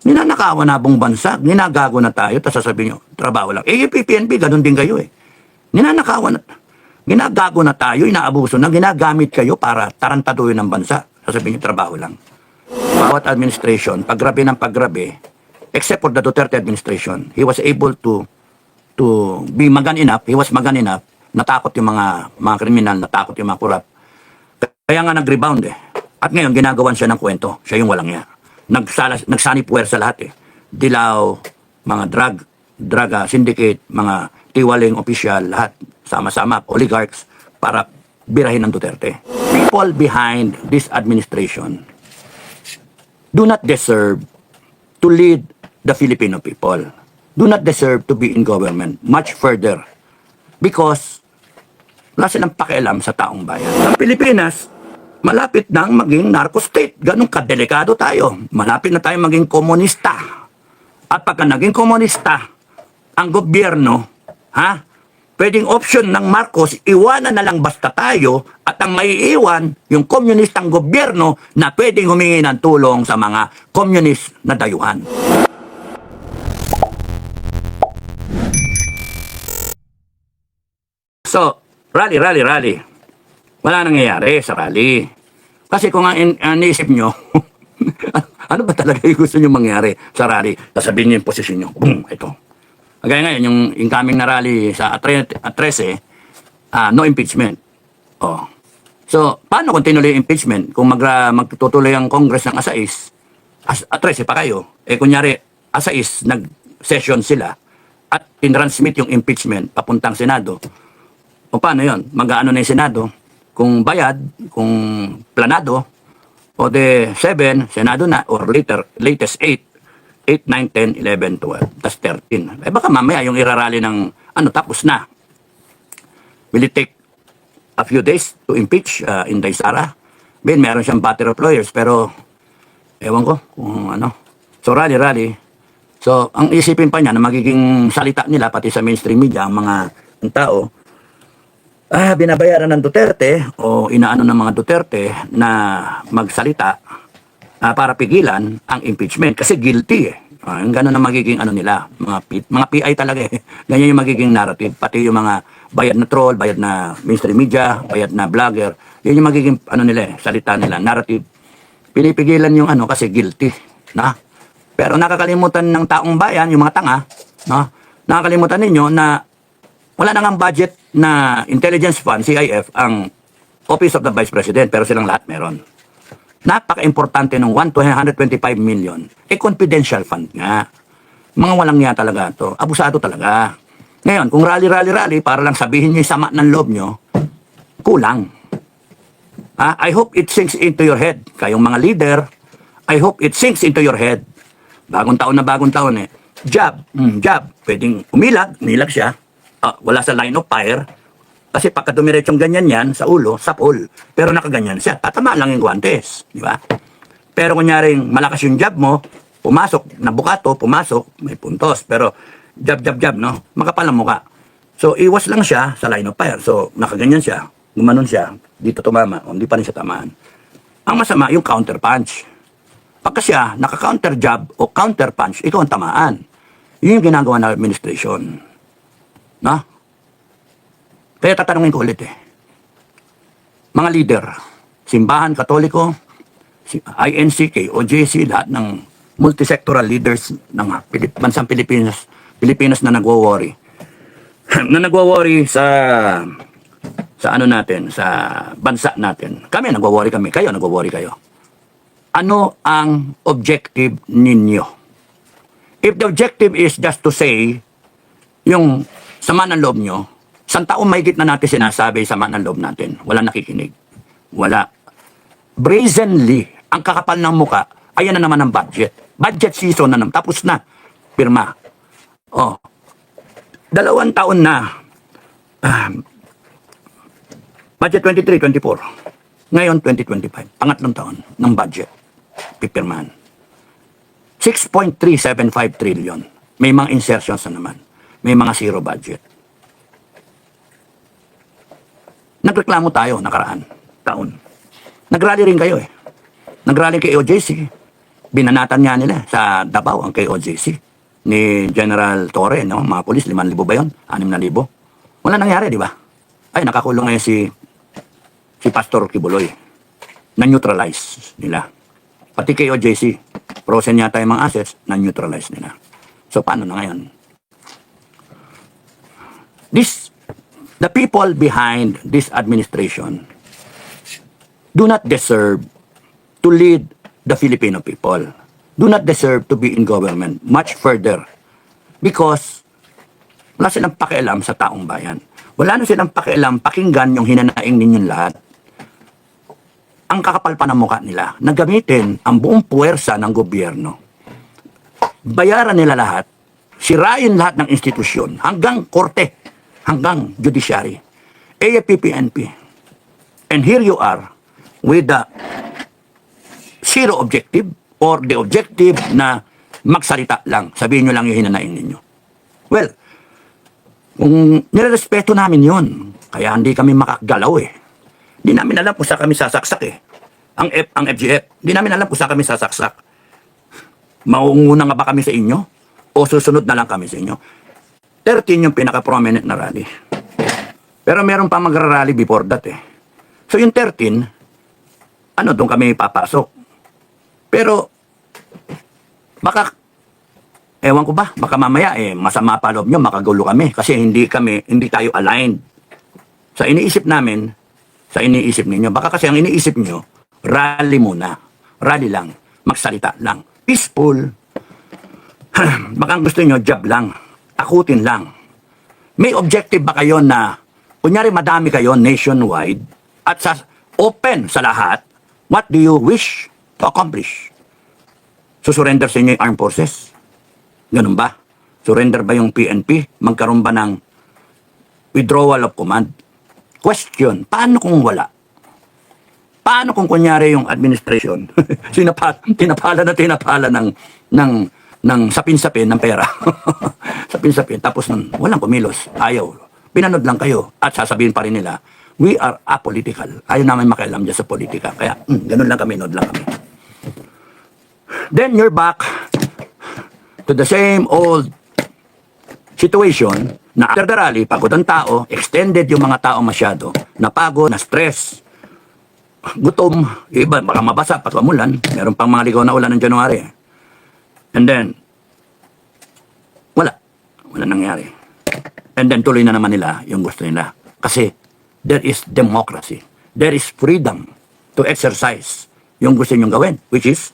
Ninanakawan na buong bansa, ginagago na tayo, tapos sasabihin nyo, trabaho lang. Eh, yung PPNP, ganun din kayo eh. Ninanakawan na, ginagago na tayo, inaabuso na, ginagamit kayo para tarantaduhin ng bansa. Sasabihin nyo, trabaho lang. Bawat administration, paggrabe ng paggrabe, except for the Duterte administration, he was able to be magan enough, he was magan enough, natakot yung mga kriminal, natakot yung mga kurap. Kaya nga nag-rebound eh. At ngayon, ginagawan siya ng kwento, siya yung walang niya. Nagsani puwersa lahat eh. Dilaw, mga drug syndicate, mga tiwaling opisyal, lahat sama-sama, oligarchs, para birahin ng Duterte. People behind this administration do not deserve to lead the Filipino people. Do not deserve to be in government much further. Because wala silang pakialam sa taong bayan. Ang Pilipinas, malapit nang maging narco-state. Ganun kadelikado tayo. Malapit na tayo maging komunista. At pagka naging komunista, ang gobyerno, pwedeng option ng Marcos, iwanan na lang basta tayo at ang maiiwan, yung komunistang gobyerno na pwedeng humingi ng tulong sa mga komunist na dayuhan. So, rally. Wala nangyayari sa rally. Kasi kung ang naisip nyo, ano ba talaga yung gusto nyo mangyari sa rally? Sasabihin nyo yung posisyon nyo. Boom, ito. Kaya ngayon, yung incoming na rally sa 13, no impeachment. Oh. So, paano kung tinuloy yung impeachment? Kung magtutuloy ang Congress ng asais, 13 pa kayo. Eh, kunyari, asais, nag-session sila at tinransmit yung impeachment papuntang Senado. O paano yun? Mag-ano na yung Senado? Kung bayad, kung planado, o de 7, Senado na, or latest 8, 9, 10, 11, 12, tas 13. Eh baka mamaya yung irarally ng, tapos na. Will it take a few days to impeach Inday Sara? Ben, meron siyang battery of lawyers, pero, ewan ko, kung ano. So, rally. So, ang isipin pa niya na magiging salita nila, pati sa mainstream media, ang mga tao, binabayaran ng Duterte o inaano ng mga Duterte na magsalita para pigilan ang impeachment kasi guilty eh. Yung gano'n na magiging ano nila, mga PI talaga eh. Ganyan yung magiging narrative. Pati yung mga bayad na troll, bayad na mainstream media, bayad na vlogger, yun yung magiging ano nila eh, salita nila, narrative. Pinipigilan yung ano kasi guilty. Na? Pero nakakalimutan ng taong bayan, yung mga tanga, no? Nakakalimutan ninyo na wala na nga budget na intelligence fund, CIF, ang Office of the Vice President, pero silang lahat meron. Napaka-importante ng 125 million. Confidential fund nga. Mga walang niya talaga to. Abusado talaga. Ngayon, kung rally, para lang sabihin niyo yung sama ng loob nyo, kulang. I hope it sinks into your head. Kayong mga leader, I hope it sinks into your head. Bagong taon eh. Job. Pwedeng umilag siya. Wala sa line of fire. Kasi pagka dumiretsong ganyan yan, sa ulo, sapol. Pero nakaganyan siya. Tatama lang yung guantes. Di ba? Pero kunyaring malakas yung jab mo, pumasok, nabukato, pumasok, may puntos. Pero jab, no? Makapal ang muka. So, iwas lang siya sa line of fire. So, nakaganyan siya. Gumanon siya. Dito tumama. O, hindi pa rin siya tamaan. Ang masama, yung counter punch. Pagka siya, naka-counter jab o counter punch, ito ang tamaan. Yun yung ginagawa ng administration. Na? Kaya tatanungin ko ulit eh. Mga leader, simbahan, katoliko, INC, OJC, lahat ng multisectoral leaders ng bansang Pilipinas na nagwo-worry. Na nagwo-worry sa ano natin, sa bansa natin. Kami nagwo-worry kami, kayo nagwo-worry kayo. Ano ang objective ninyo? If the objective is just to say, yung sama ng loob nyo, isang taon mahigit na natin sinasabi sama ng loob natin. Wala nakikinig. Wala. Brazenly, ang kakapal ng muka, ayan na naman ang budget. Budget season na naman. Tapos na. Pirma. 2 taon na. Budget 23-24. Ngayon, 2025. Pangatlong taon ng budget. Pipirmahan. 6.375 trillion. May mga insertions na naman. May mga zero budget. Nagreklamo tayo nakaraan taon. Nagrally rin kayo eh. Nagrally kay OJC. Binanatan nga nila sa Davao ang KOJC ni General Torre, no? Mga polis, 5,000 ba yun? 6,000. Wala nangyari, di ba? Ay, nakakulong ngayon si Pastor Kibuloy. Na-neutralize nila. Pati KOJC, frozen yata yung mga assets, na-neutralize nila. So, paano na ngayon? The people behind this administration do not deserve to lead the Filipino people. Do not deserve to be in government much further. Because wala silang pakialam sa taong bayan. Wala na silang pakialam, pakinggan yung hinanaing ninyong lahat. Ang kakapal pa ng mukha nila na gamitin ang buong puwersa ng gobyerno. Bayaran nila lahat, sirain lahat ng institusyon, hanggang korte, hanggang judiciary, AFP-PNP. And here you are with the zero objective or the objective na magsalita lang. Sabihin nyo lang yung hinanaing ninyo. Well, kung nirerespeto namin yun, kaya hindi kami makagalaw eh. Hindi namin alam kung saan kami sasaksak eh. Ang FGF, hindi namin alam kung saan kami sasaksak. Maunguna nga ba kami sa inyo? O susunod na lang kami sa inyo? 13 yung pinaka-prominent na rally. Pero meron pa magra-rally before that eh. So yung 13, doon kami papasok. Pero, baka, ewan ko ba, baka mamaya masama pa loob nyo, makagulo kami. Kasi hindi tayo aligned. Sa iniisip namin, sa iniisip ninyo. Baka kasi ang iniisip nyo, rally muna. Rally lang. Magsalita lang. Peaceful. Baka gusto nyo, job lang. Takutin lang. May objective ba kayo na, kunyari madami kayo nationwide, at open sa lahat, what do you wish to accomplish? Surrender sa inyo yung armed forces? Ganun ba? Surrender ba yung PNP? Magkaroon ba ng withdrawal of command? Question, paano kung wala? Paano kung kunyari yung administration, tinapala ng sapin-sapin ng pera. Sapin-sapin, tapos walang kumilos, ayaw. Pinanood lang kayo at sasabihin pa rin nila, we are apolitical. Ayaw namin makialam dyan sa politika. Kaya, ganun lang kami, nood lang kami. Then you're back to the same old situation na after the rally, pagod ang tao, extended yung mga tao masyado, napagod, na-stress, gutom, iba, baka mabasa, pagkamulan, meron pang mga ligaw na ulan ng January. And then, wala nangyari. And then tuloy na naman nila yung gusto nila. Kasi, there is democracy. There is freedom to exercise yung gusto nyong gawin, which is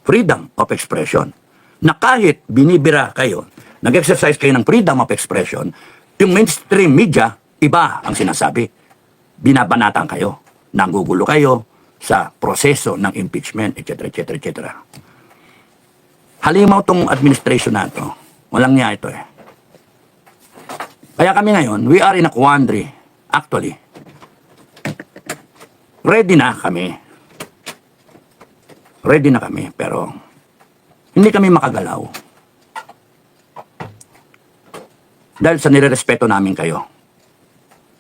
freedom of expression. Na kahit binibira kayo, nag-exercise kayo ng freedom of expression, yung mainstream media, iba ang sinasabi. Binabanatan kayo, nanggugulo kayo sa proseso ng impeachment, etc., etc., etc. Halimaw tong administration na ito. Walang niya ito eh. Kaya kami ngayon, we are in a quandary. Actually, ready na kami. Ready na kami, pero hindi kami makagalaw. Dahil sa nirerespeto namin kayo.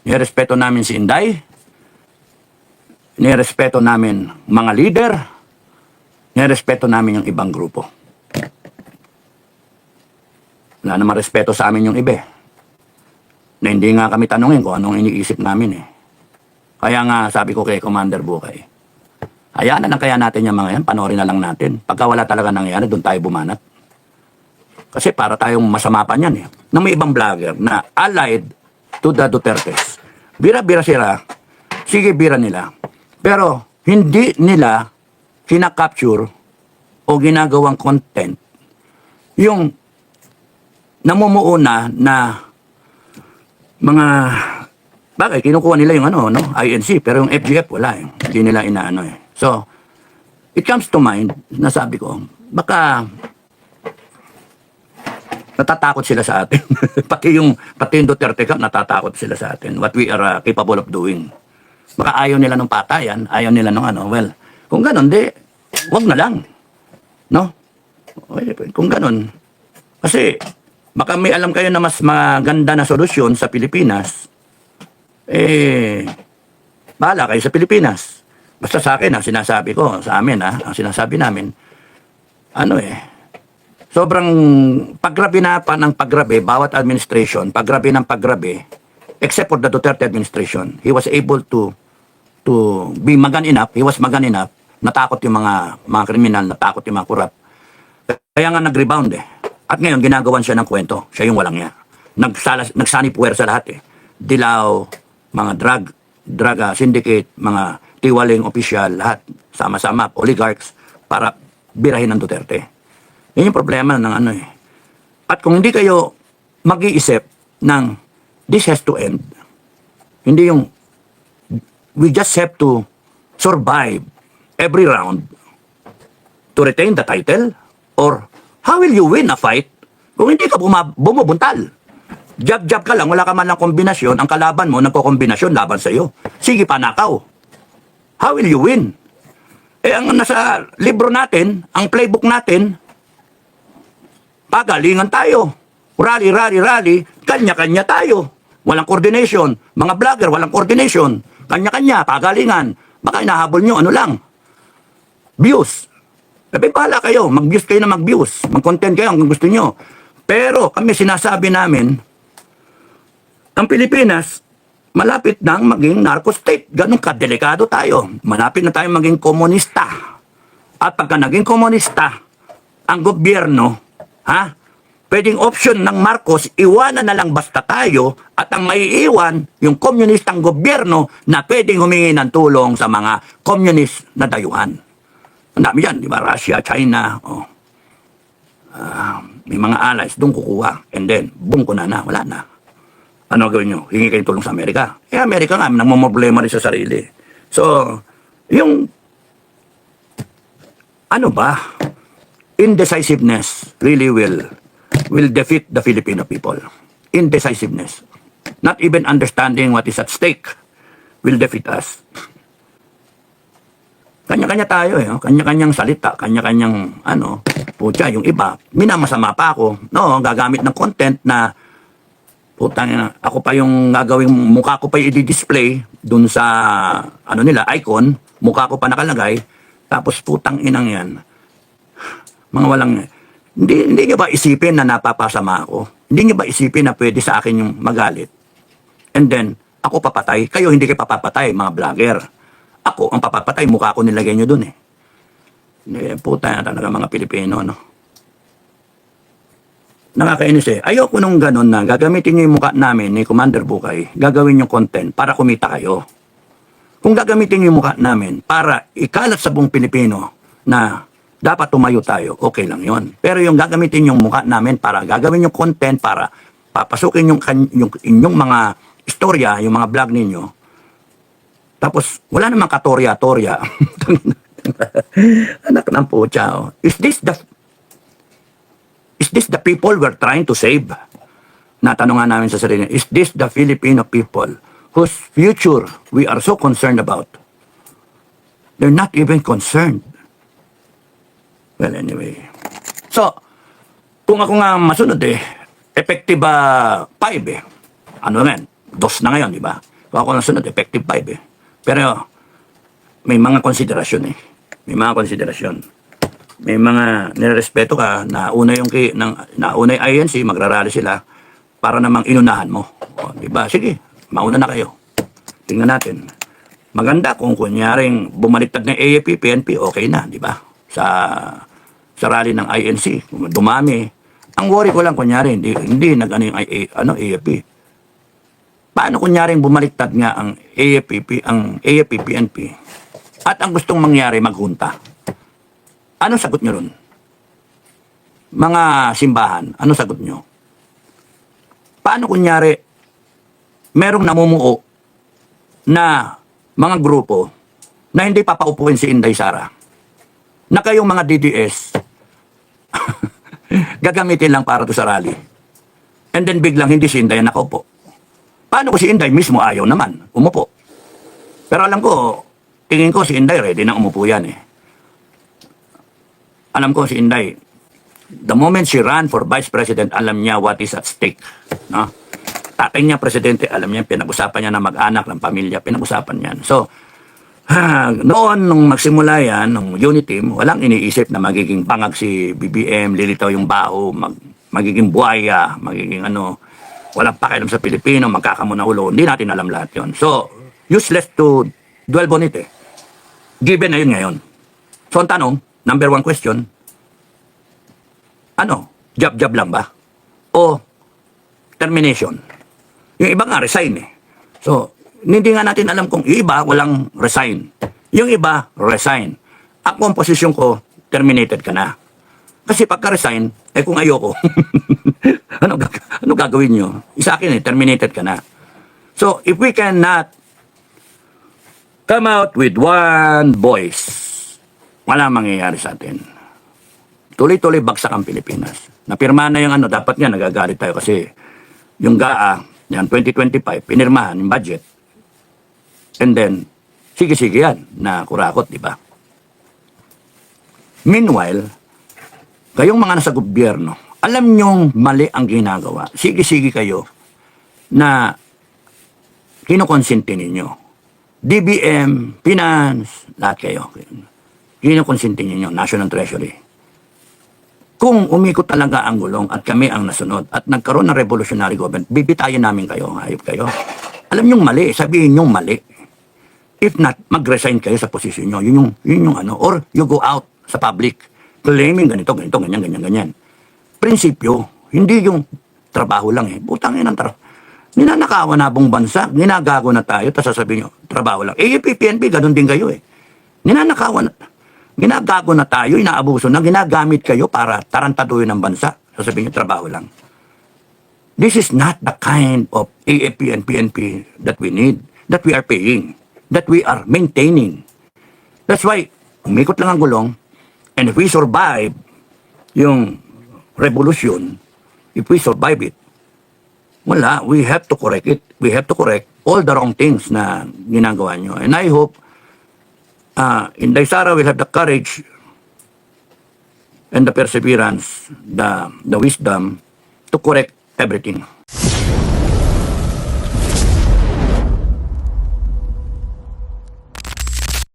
Nirerespeto namin si Inday. Nirerespeto namin mga leader. Nirerespeto namin yung ibang grupo. Wala naman respeto sa amin yung iba. Na hindi nga kami tanungin kung anong iniisip namin eh. Kaya nga sabi ko kay Commander Bukay, hayaan na lang kaya natin yung mga yan, panoorin na lang natin. Pagka wala talaga nangyari, doon tayo bumanat. Kasi para tayong masama pa niyan eh. Na may ibang vlogger na allied to the Dutertes. Bira-bira sila, sige bira nila. Pero hindi nila kinakapture o ginagawang content yung namumuuna na mga bagay, kinukuha nila yung INC, pero yung FGF wala eh. Hindi nila inaano eh. So, it comes to mind, nasabi ko, baka natatakot sila sa atin. pati yung Duterte Camp, natatakot sila sa atin. What we are capable of doing. Baka ayaw nila ng patayan, ayaw nila ng well, kung ganun, wag na lang. No? Kung ganun. Kasi, baka may alam kayo na mas maganda na solusyon sa Pilipinas, bahala kayo sa Pilipinas. Basta sa akin, sinasabi ko, sa amin, ang sinasabi namin, ano sobrang paggrabe na pa ng paggrabe, bawat administration, paggrabe ng paggrabe, except for the Duterte administration, he was able to be magan enough, he was magan enough, natakot yung mga kriminal, natakot yung mga kurap. Kaya nga nag-rebound At ngayon, ginagawan siya ng kwento. Siya yung walang niya. Nagsani puwersa lahat Dilaw, mga drug syndicate, mga tiwaling opisyal, lahat, sama-sama, oligarchs, para birahin ng Duterte. Yan yung problema ng At kung hindi kayo mag-iisip ng this has to end, hindi yung we just have to survive every round to retain the title, or how will you win a fight kung hindi ka bumubuntal? Jab-jab ka lang, wala ka man lang kombinasyon, ang kalaban mo nagko-kombinasyon laban sa iyo. Sige, panakaw. How will you win? Ang nasa libro natin, ang playbook natin, pagalingan tayo. Rally, rally, rally, kanya-kanya tayo. Walang coordination. Mga vlogger, walang coordination. Kanya-kanya, pagalingan. Baka inahabol nyo, ano lang. Views. Bahala kayo, mag-views kayo na mag-views. Mag-content kayo kung gusto nyo. Pero kami sinasabi namin, ang Pilipinas, malapit nang maging narco state. Ganun kadelikado tayo. Malapit na tayong maging komunista. At pagka naging komunista, ang gobyerno, pwedeng option ng Marcos, iwanan na lang basta tayo, at ang maiiwan, yung komunistang gobyerno na pwedeng humingi ng tulong sa mga komunist na dayuhan. Ang dami yan, di ba? Russia, China, may mga allies, doon kukuha. And then, boom ko na, wala na. Ano gawin nyo? Hingi kayong tulong sa Amerika. Amerika nga, nagmumroblema rin sa sarili. So, yung, indecisiveness really will defeat the Filipino people. Indecisiveness. Not even understanding what is at stake will defeat us. Kanya-kanya tayo kanya-kanyang salita, kanya-kanyang putya, yung iba, minamasama pa ako. No, gagamit ng content na ako pa yung gagawing mukha ko pa i-display dun sa icon, mukha ko pa nakalagay, tapos putang inang yan. Mga walang, hindi nyo ba isipin na napapasama ako? Hindi nyo ba isipin na pwede sa akin yung magalit? And then, ako papatay. Kayo hindi kayo papapatay, mga vlogger. Ako ang papapatay, mukha ko nilagay nyo dun Puta na talaga mga Pilipino, Nakakainis Ayoko nung ganun na gagamitin nyo yung mukha namin ni Commander Bukay, gagawin yung content para kumita kayo. Kung gagamitin nyo yung mukha namin para ikalat sa buong Pilipino na dapat tumayo tayo, okay lang yon. Pero yung gagamitin yung mukha namin para gagawin yung content, para papasukin yung inyong mga istorya, yung mga vlog ninyo, tapos wala namang katorya-torya. Anak ng pucha. Is this the people we're trying to save? Natanungan namin sa sarili, is this the Filipino people whose future we are so concerned about? They're not even concerned. Well, anyway. So, kung ako nga masunod effective 5 Ano nga, 2 na ngayon, di ba? Kung ako nasunod, effective 5 Pero, may mga konsiderasyon May mga konsiderasyon. May mga nirespeto ka, nauna yung INC, magrarally sila para namang inunahan mo. Di ba? Sige, mauna na kayo. Tingnan natin. Maganda kung kunyaring bumaliktad ng AAP, PNP, okay na, di ba? Sa rally ng INC, dumami. Ang worry ko lang kunyari, hindi nag-ano yung AAP. Paano kunyaring bumaliktad nga ang AAP, PNP, at ang gustong mangyari maghunta? Anong sagot nyo ron? Mga simbahan, anong sagot nyo? Paano kunyari merong namumuo na mga grupo na hindi papaupuin si Inday Sara, na kayong mga DDS gagamitin lang para to sa rally, and then biglang hindi si Inday nakaupo? Paano ko si Inday mismo ayaw naman umupo? Pero alam ko, tingin ko si Inday ready na umupo yan Alam ko si Inday, the moment she ran for Vice President, alam niya what is at stake. No? Tatay niya, Presidente, alam niya, pinag-usapan niya na mag-anak ng pamilya, pinag-usapan niyan. So, Noon, nung magsimula yan, nung Uniteam, walang iniisip na magiging bangag si BBM, lilitaw yung baho, magiging buhaya, magiging ano, walang pakialam sa Pilipino, magkakamuna ulo. Hindi natin alam lahat yon. So, useless to dwell on it eh. Given na yun ngayon. So, ang tanong, number one question, ano, job-job lang ba? O termination? Yung iba nga, resign eh. So, hindi nga natin alam kung yung iba, walang resign. Yung iba, resign. Ako ang posisyon ko, terminated ka na. Kasi pagka-resign, eh kung ayoko, ano gagawin nyo? Sa akin eh, terminated ka na. So, if we cannot come out with one voice, wala mangyayari sa atin. Tuloy-tuloy bagsak ang Pilipinas. Napirma na yung ano, dapat nga nagagalit tayo kasi yung GAA, yan 2025, pinirmahan yung budget. And then, sige-sige yan na kurakot, di ba? Meanwhile, kayong mga nasa gobyerno, alam nyong mali ang ginagawa. Sige-sige kayo na kinukonsinti ninyo. DBM, Finance, lahat kayo. Kinukonsinti ninyo, National Treasury. Kung umikot talaga ang gulong at kami ang nasunod at nagkaroon ng revolutionary government, bibitayin namin kayo, hayop kayo. Alam nyong mali, sabihin nyong mali. If not, mag-resign kayo sa posisyon nyo. Yun yung ano. Or you go out sa public claiming ganito, ganyan. Prinsipyo, hindi yung trabaho lang eh. Butang yan ang trabaho. Ninanakawan na buong bansa, ginagago na tayo, tapos sasabihin nyo, trabaho lang. AFP, PNP, ganun din kayo eh. Ninanakawan na, ginagago na tayo, inaabuso na, ginagamit kayo para tarantaduhin ng bansa. Sasabihin nyo, trabaho lang. This is not the kind of AFP and PNP that we need, that we are paying, that we are maintaining. That's why, umikot lang ang gulong, and if we survive yung revolution, if we survive it, wala, we have to correct it. We have to correct all the wrong things na ginagawa nyo. And I hope Inday Sara will have the courage and the perseverance, the wisdom to correct everything.